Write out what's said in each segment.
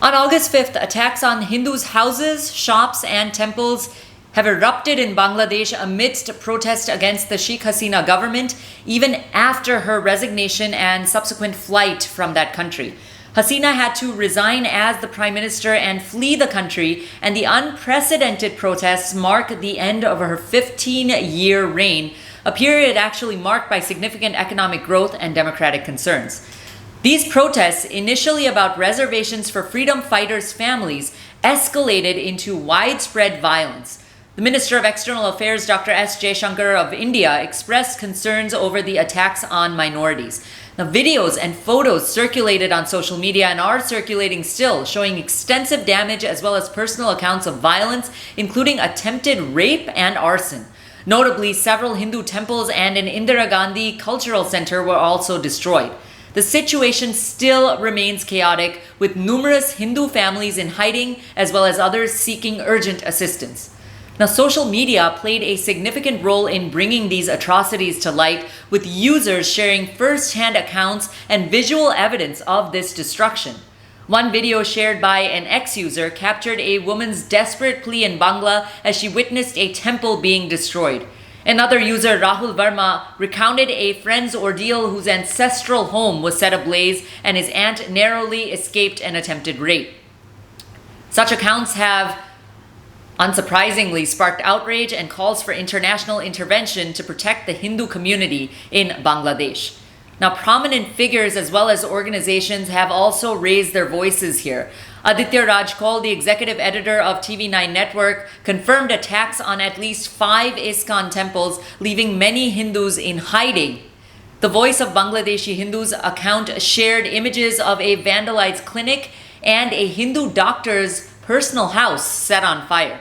On August 5th, attacks on Hindus' houses, shops, and temples have erupted in Bangladesh amidst protests against the Sheikh Hasina government, even after her resignation and subsequent flight from that country. Hasina had to resign as the prime minister and flee the country, and the unprecedented protests mark the end of her 15-year reign, a period actually marked by significant economic growth and democratic concerns. These protests, initially about reservations for freedom fighters' families, escalated into widespread violence. The Minister of External Affairs, Dr. S. Jaishankar of India, expressed concerns over the attacks on minorities. Now, videos and photos circulated on social media and are circulating still, showing extensive damage as well as personal accounts of violence, including attempted rape and arson. Notably, several Hindu temples and an Indira Gandhi cultural center were also destroyed. The situation still remains chaotic, with numerous Hindu families in hiding as well as others seeking urgent assistance. Now, social media played a significant role in bringing these atrocities to light, with users sharing first-hand accounts and visual evidence of this destruction. One video shared by an ex-user captured a woman's desperate plea in Bangla as she witnessed a temple being destroyed. Another user, Rahul Verma, recounted a friend's ordeal whose ancestral home was set ablaze and his aunt narrowly escaped an attempted rape. Such accounts have, unsurprisingly, sparked outrage and calls for international intervention to protect the Hindu community in Bangladesh. Now, prominent figures as well as organizations have also raised their voices here. Aditya Raj Kaul, the executive editor of TV9 Network, confirmed attacks on at least 5 ISKCON temples, leaving many Hindus in hiding. The Voice of Bangladeshi Hindus account shared images of a vandalized clinic and a Hindu doctor's personal house set on fire.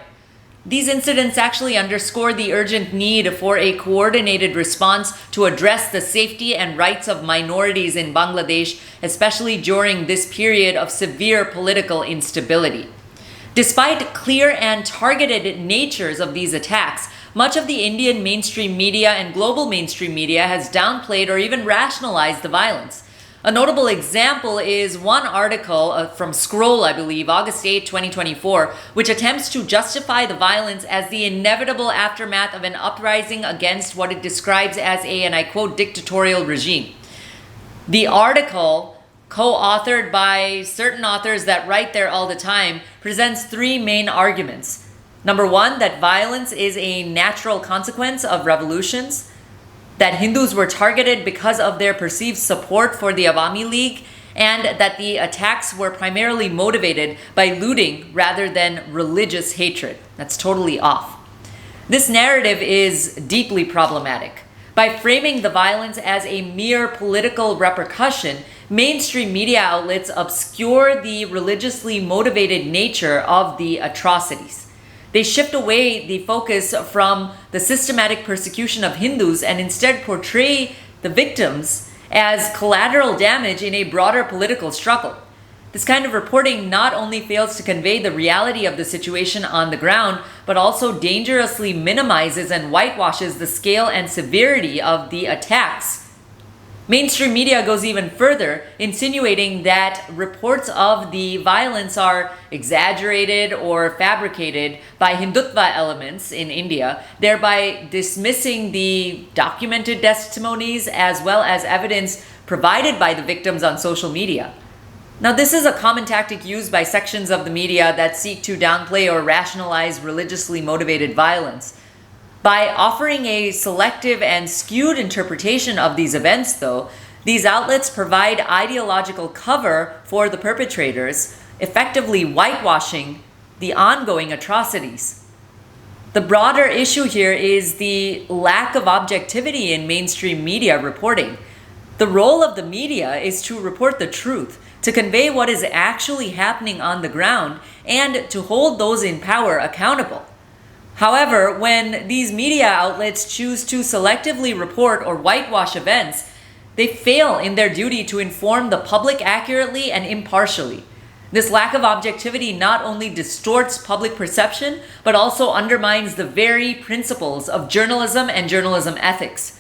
These incidents actually underscore the urgent need for a coordinated response to address the safety and rights of minorities in Bangladesh, especially during this period of severe political instability. Despite clear and targeted natures of these attacks, much of the Indian mainstream media and global mainstream media has downplayed or even rationalized the violence. A notable example is one article from Scroll, I believe, August 8, 2024, which attempts to justify the violence as the inevitable aftermath of an uprising against what it describes as a, and I quote, dictatorial regime. The article, co-authored by certain authors that write there all the time, presents 3 main arguments. Number 1, that violence is a natural consequence of revolutions, that Hindus were targeted because of their perceived support for the Awami League, and that the attacks were primarily motivated by looting rather than religious hatred. That's totally off. This narrative is deeply problematic. By framing the violence as a mere political repercussion, mainstream media outlets obscure the religiously motivated nature of the atrocities. They shift away the focus from the systematic persecution of Hindus and instead portray the victims as collateral damage in a broader political struggle. This kind of reporting not only fails to convey the reality of the situation on the ground, but also dangerously minimizes and whitewashes the scale and severity of the attacks. Mainstream media goes even further, insinuating that reports of the violence are exaggerated or fabricated by Hindutva elements in India, thereby dismissing the documented testimonies as well as evidence provided by the victims on social media. Now, this is a common tactic used by sections of the media that seek to downplay or rationalize religiously motivated violence. By offering a selective and skewed interpretation of these events, though, these outlets provide ideological cover for the perpetrators, effectively whitewashing the ongoing atrocities. The broader issue here is the lack of objectivity in mainstream media reporting. The role of the media is to report the truth, to convey what is actually happening on the ground, and to hold those in power accountable. However, when these media outlets choose to selectively report or whitewash events, they fail in their duty to inform the public accurately and impartially. This lack of objectivity not only distorts public perception, but also undermines the very principles of journalism and journalism ethics.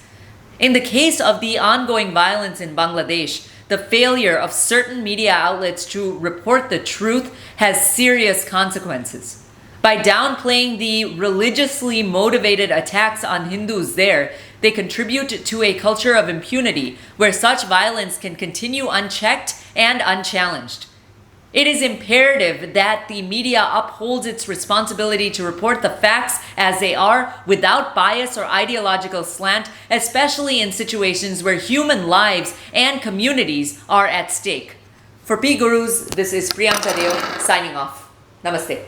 In the case of the ongoing violence in Bangladesh, the failure of certain media outlets to report the truth has serious consequences. By downplaying the religiously motivated attacks on Hindus there, they contribute to a culture of impunity where such violence can continue unchecked and unchallenged. It is imperative that the media upholds its responsibility to report the facts as they are without bias or ideological slant, especially in situations where human lives and communities are at stake. For PGurus, this is Priyanka Deo signing off. Namaste.